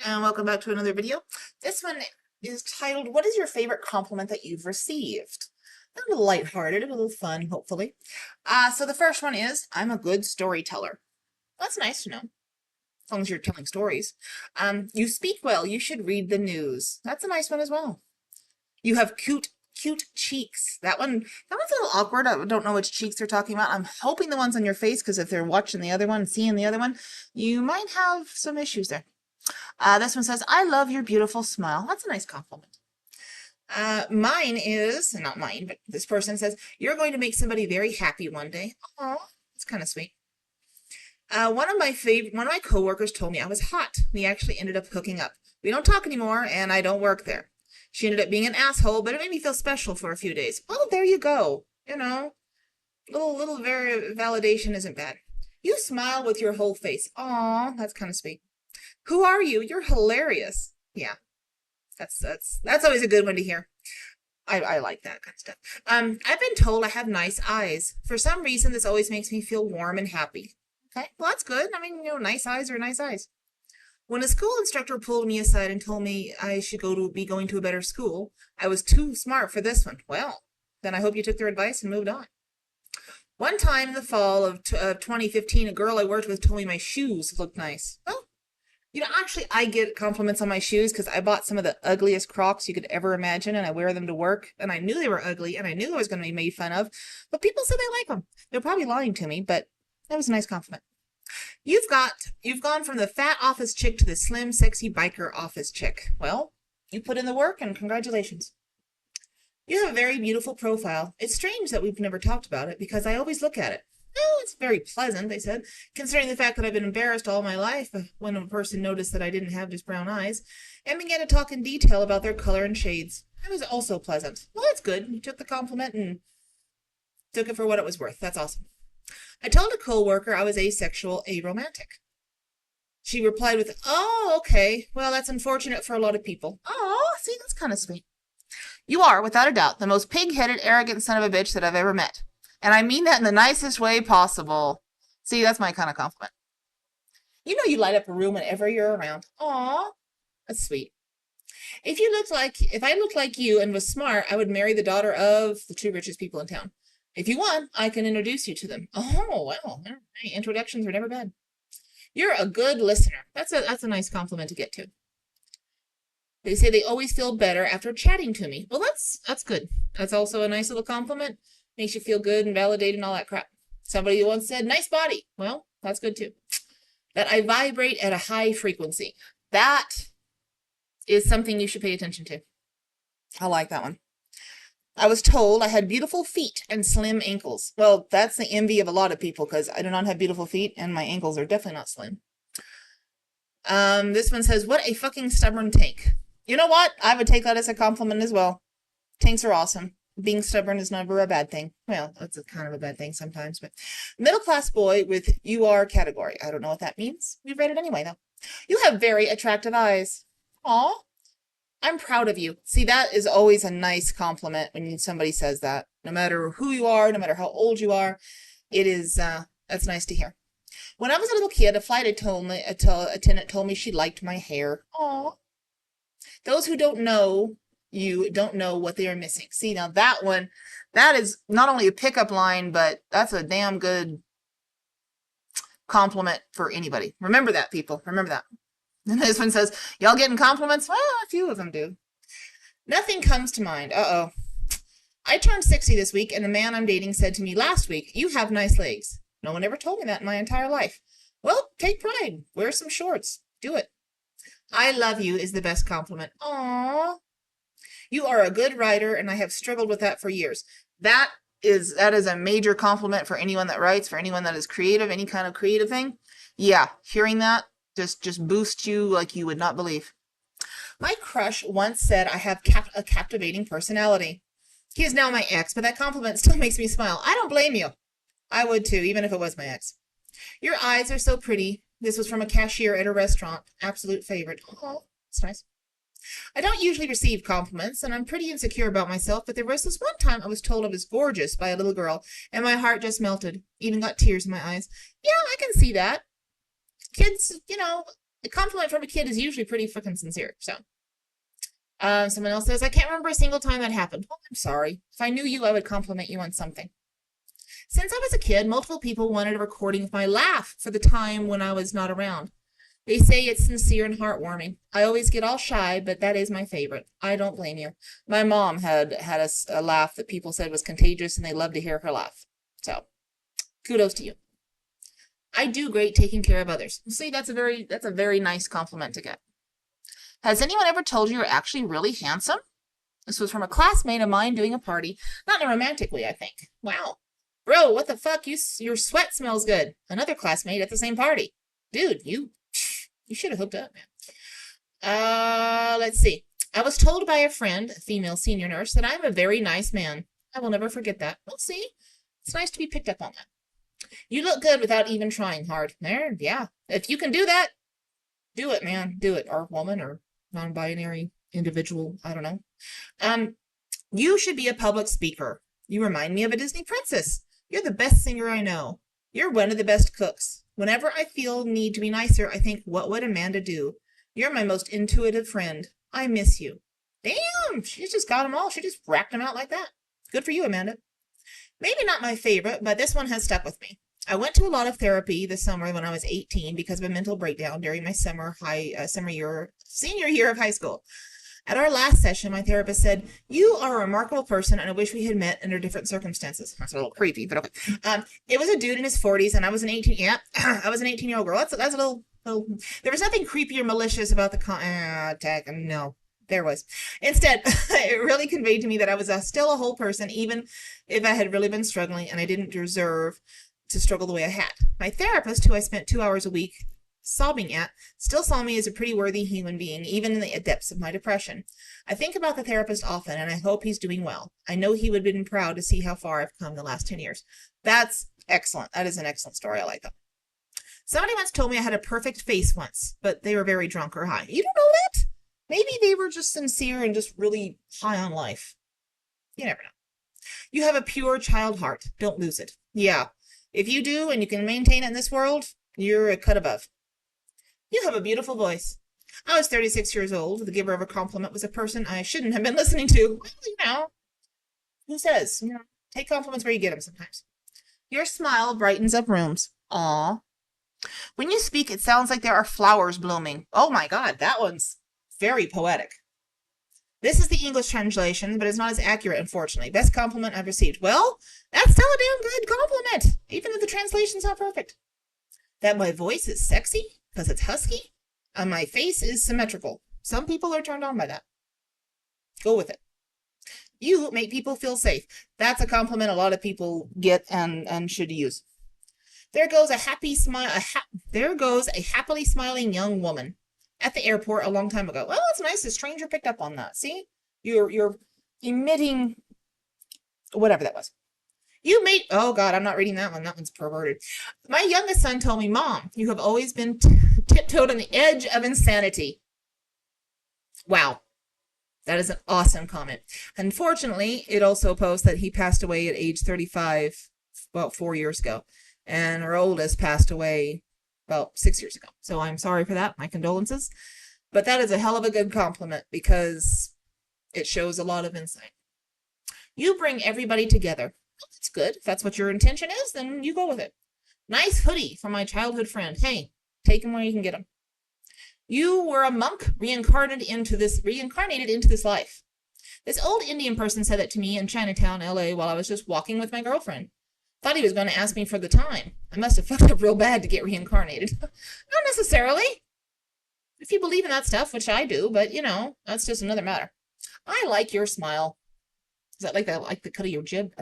and welcome back to another video. This one is titled, What is your favorite compliment that you've received? A little lighthearted, a little fun, hopefully. So the first one is, I'm a good storyteller. That's nice to know, as long as you're telling stories. You speak well, you should read the news. That's a nice one as well. You have cute cheeks. That one's a little awkward. I don't know which cheeks they're talking about. I'm hoping the ones on your face, because if they're watching the other one, seeing the other one, you might have some issues there. This one says, I love your beautiful smile. That's a nice compliment. Mine is, not mine, but this person says, you're going to make somebody very happy one day. Oh, it's kind of sweet. One of my coworkers told me I was hot. We actually ended up hooking up. We don't talk anymore, and I don't work there. She ended up being an asshole, but it made me feel special for a few days. Well, there you go. You know, little validation isn't bad. You smile with your whole face. Aw, that's kind of sweet. Who are you? You're hilarious. Yeah, that's always a good one to hear. I like that kind of stuff. I've been told I have nice eyes. For some reason, this always makes me feel warm and happy. Okay, well, that's good. I mean, nice eyes are nice eyes. When a school instructor pulled me aside and told me I should be going to a better school, I was too smart for this one. Well, then I hope you took their advice and moved on. One time in the fall of 2015, a girl I worked with told me my shoes looked nice. Well, actually, I get compliments on my shoes because I bought some of the ugliest Crocs you could ever imagine, and I wear them to work, and I knew they were ugly, and I knew I was going to be made fun of, but people said they like them. They're probably lying to me, but that was a nice compliment. You've gone from the fat office chick to the slim, sexy biker office chick. Well, you put in the work, and congratulations. You have a very beautiful profile. It's strange that we've never talked about it, because I always look at it. Oh, it's very pleasant, they said, considering the fact that I've been embarrassed all my life when a person noticed that I didn't have just brown eyes, and began to talk in detail about their color and shades. It was also pleasant. Well, that's good. You took the compliment and took it for what it was worth. That's awesome. I told a coworker I was asexual, aromantic. She replied with, oh, okay. Well, that's unfortunate for a lot of people. Oh, see, that's kind of sweet. You are, without a doubt, the most pig-headed, arrogant son of a bitch that I've ever met. And I mean that in the nicest way possible. See, that's my kind of compliment. You light up a room whenever you're around. Aw, that's sweet. If I looked like you and was smart, I would marry the daughter of the two richest people in town. If you want, I can introduce you to them. Oh, well, introductions are never bad. You're a good listener. That's a nice compliment to get to. They say they always feel better after chatting to me. Well, that's good. That's also a nice little compliment. Makes you feel good and validated and all that crap. Somebody once said, nice body. Well, that's good too. That I vibrate at a high frequency. That is something you should pay attention to. I like that one. I was told I had beautiful feet and slim ankles. Well, that's the envy of a lot of people because I do not have beautiful feet and my ankles are definitely not slim. This one says, what a fucking stubborn tank. You know what? I would take that as a compliment as well. Tanks are awesome. Being stubborn is never a bad thing. Well, that's kind of a bad thing sometimes, but middle-class boy with UR category. I don't know what that means. We read it anyway, though. You have very attractive eyes. Aw. I'm proud of you. See, that is always a nice compliment when somebody says that. No matter who you are, no matter how old you are, it is, that's nice to hear. When I was a little kid, a flight attendant told me she liked my hair. Aw. Those who don't know you don't know what they are missing. See, now that one, that is not only a pickup line, but that's a damn good compliment for anybody. Remember that, people. Remember that. And this one says, y'all getting compliments? Well, a few of them do. Nothing comes to mind. Uh-oh. I turned 60 this week, and the man I'm dating said to me last week, you have nice legs. No one ever told me that in my entire life. Well, take pride. Wear some shorts. Do it. I love you is the best compliment. Aww. You are a good writer, and I have struggled with that for years. That is a major compliment for anyone that writes, for anyone that is creative, any kind of creative thing. Yeah, hearing that just boosts you like you would not believe. My crush once said I have a captivating personality. He is now my ex, but that compliment still makes me smile. I don't blame you. I would too, even if it was my ex. Your eyes are so pretty. This was from a cashier at a restaurant. Absolute favorite. Oh, that's nice. I don't usually receive compliments, and I'm pretty insecure about myself, but there was this one time I was told I was gorgeous by a little girl, and my heart just melted. Even got tears in my eyes. Yeah, I can see that. Kids, a compliment from a kid is usually pretty freaking sincere. So, someone else says, I can't remember a single time that happened. Well, I'm sorry. If I knew you, I would compliment you on something. Since I was a kid, multiple people wanted a recording of my laugh for the time when I was not around. They say it's sincere and heartwarming. I always get all shy, but that is my favorite. I don't blame you. My mom had a laugh that people said was contagious, and they loved to hear her laugh. So, kudos to you. I do great taking care of others. See, that's a very nice compliment to get. Has anyone ever told you you're actually really handsome? This was from a classmate of mine doing a party. Not in a romantic way, I think. Wow. Bro, what the fuck? Your sweat smells good. Another classmate at the same party. Dude, you should have hooked up, man. Let's see. I was told by a friend, a female senior nurse, that I'm a very nice man. I will never forget that. Well, see, it's nice to be picked up on that. You look good without even trying hard. There, yeah. If you can do that, do it, man. Do it. Or woman, or non-binary individual. I don't know. You should be a public speaker. You remind me of a Disney princess. You're the best singer I know. You're one of the best cooks. Whenever I feel need to be nicer, I think, what would Amanda do? You're my most intuitive friend. I miss you. Damn, she just got them all. She just racked them out like that. Good for you, Amanda. Maybe not my favorite, but this one has stuck with me. I went to a lot of therapy this summer when I was 18 because of a mental breakdown during my senior year of high school. At our last session, my therapist said, you are a remarkable person, and I wish we had met under different circumstances. That's a little creepy, but okay. It was a dude in his 40s, and I was an 18-year-old girl. That's a little, there was nothing creepy or malicious about the tag. No, there was. Instead, it really conveyed to me that I was still a whole person, even if I had really been struggling, and I didn't deserve to struggle the way I had. My therapist, who I spent 2 hours a week sobbing at, still saw me as a pretty worthy human being, even in the depths of my depression. I think about the therapist often, and I hope he's doing well. I know he would have been proud to see how far I've come the last 10 years. That's excellent. That is an excellent story. I like that. Somebody once told me I had a perfect face once, but they were very drunk or high. You don't know that? Maybe they were just sincere and just really high on life. You never know. You have a pure child heart. Don't lose it. Yeah. If you do, and you can maintain it in this world, you're a cut above. You have a beautiful voice. I was 36 years old. The giver of a compliment was a person I shouldn't have been listening to. Well, you know, who says? You know, take compliments where you get them sometimes. Your smile brightens up rooms. Aw. When you speak, it sounds like there are flowers blooming. Oh my God, that one's very poetic. This is the English translation, but it's not as accurate, unfortunately. Best compliment I've received. Well, that's still a damn good compliment, even if the translation's not perfect. That my voice is sexy because it's husky, and my face is symmetrical. Some people are turned on by that. Go with it. You make people feel safe. That's a compliment a lot of people get and should use. There goes a happy smile. There goes a happily smiling young woman at the airport a long time ago. Well, it's nice. A stranger picked up on that. See, you're emitting whatever that was. You made, oh God, I'm not reading that one. That one's perverted. My youngest son told me, Mom, you have always been tiptoed on the edge of insanity. Wow. That is an awesome comment. Unfortunately, it also posts that he passed away at age 35 about 4 years ago. And our oldest passed away about 6 years ago. So I'm sorry for that. My condolences. But that is a hell of a good compliment because it shows a lot of insight. You bring everybody together. Well, that's good. If that's what your intention is, then you go with it. Nice hoodie from my childhood friend. Hey, take him where you can get him. You were a monk reincarnated into this life. This old Indian person said that to me in Chinatown, LA, while I was just walking with my girlfriend. Thought he was going to ask me for the time. I must have fucked up real bad to get reincarnated. Not necessarily. If you believe in that stuff, which I do, but you know, that's just another matter. I like your smile. Is that like the cut of your jib?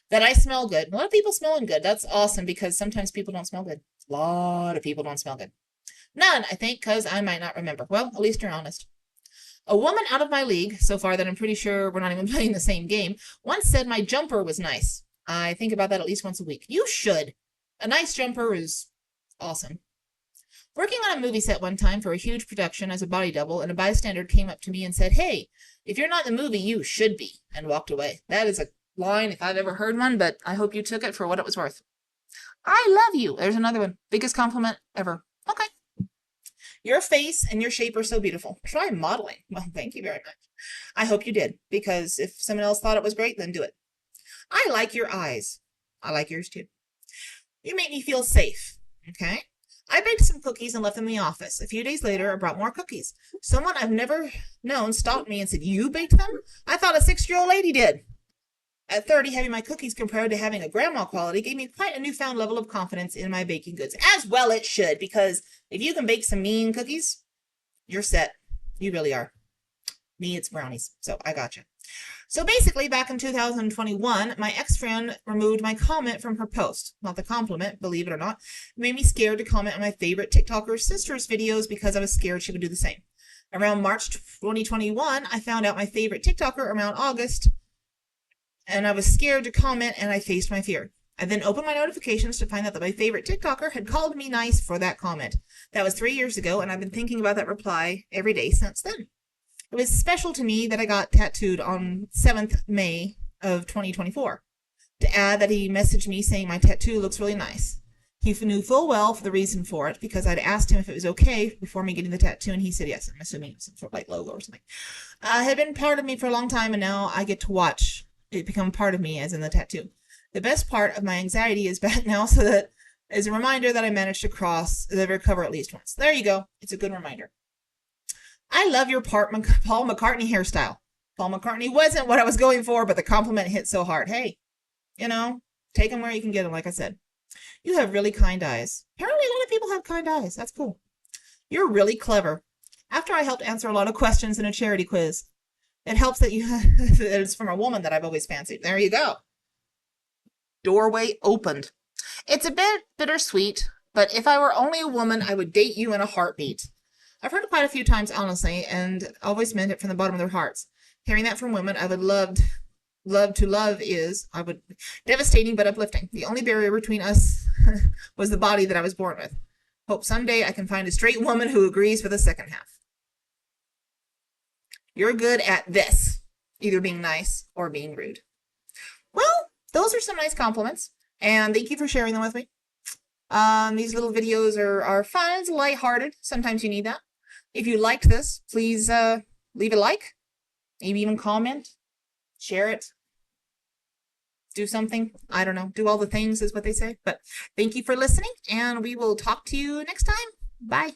That I smell good. A lot of people smelling good. That's awesome because sometimes people don't smell good. A lot of people don't smell good. None, I think, because I might not remember. Well, at least you're honest. A woman out of my league, so far that I'm pretty sure we're not even playing the same game, once said my jumper was nice. I think about that at least once a week. You should. A nice jumper is awesome. Working on a movie set one time for a huge production as a body double, and a bystander came up to me and said, hey, if you're not in the movie, you should be, and walked away. That is a line if I've ever heard one, but I hope you took it for what it was worth. I love you. There's another one. Biggest compliment ever. Okay. Your face and your shape are so beautiful. Try modeling. Well, thank you very much. I hope you did, because if someone else thought it was great, then do it. I like your eyes. I like yours too. You make me feel safe. Okay? I baked some cookies and left them in the office. A few days later, I brought more cookies. Someone I've never known stopped me and said, "You baked them?" I thought a 6-year-old lady did. At 30, having my cookies compared to having a grandma quality gave me quite a newfound level of confidence in my baking goods. As well it should, because if you can bake some mean cookies, you're set. You really are. Me, it's brownies. So I gotcha. So basically, back in 2021, my ex-friend removed my comment from her post. Not the compliment, believe it or not. It made me scared to comment on my favorite TikToker's sister's videos because I was scared she would do the same. Around March 2021, I found out my favorite TikToker around August, and I was scared to comment, and I faced my fear. I then opened my notifications to find out that my favorite TikToker had called me nice for that comment. That was 3 years ago, and I've been thinking about that reply every day since then. It was special to me that I got tattooed on 7th May of 2024. To add that he messaged me saying my tattoo looks really nice. He knew full well for the reason for it, because I'd asked him if it was okay before me getting the tattoo, and he said yes. I'm assuming it was some sort of like logo or something. It had been part of me for a long time, and now I get to watch it become part of me, as in the tattoo. The best part of my anxiety is back now, so that is a reminder that I managed to cross the recover at least once. There you go. It's a good reminder. I love your Paul McCartney hairstyle. Paul McCartney wasn't what I was going for, but the compliment hit so hard. Hey, take them where you can get them, like I said. You have really kind eyes. Apparently a lot of people have kind eyes. That's cool. You're really clever. After I helped answer a lot of questions in a charity quiz, it helps that it's from a woman that I've always fancied. There you go. Doorway opened. It's a bit bittersweet, but if I were only a woman, I would date you in a heartbeat. I've heard it quite a few times, honestly, and always meant it from the bottom of their hearts. Hearing that from women I would love is devastating but uplifting. The only barrier between us was the body that I was born with. Hope someday I can find a straight woman who agrees for the second half. You're good at this, either being nice or being rude. Well, those are some nice compliments, and thank you for sharing them with me. These little videos are fun. It's lighthearted. Sometimes you need that. If you liked this, please leave a like, maybe even comment, share it, do something. I don't know. Do all the things is what they say. But thank you for listening, and we will talk to you next time. Bye.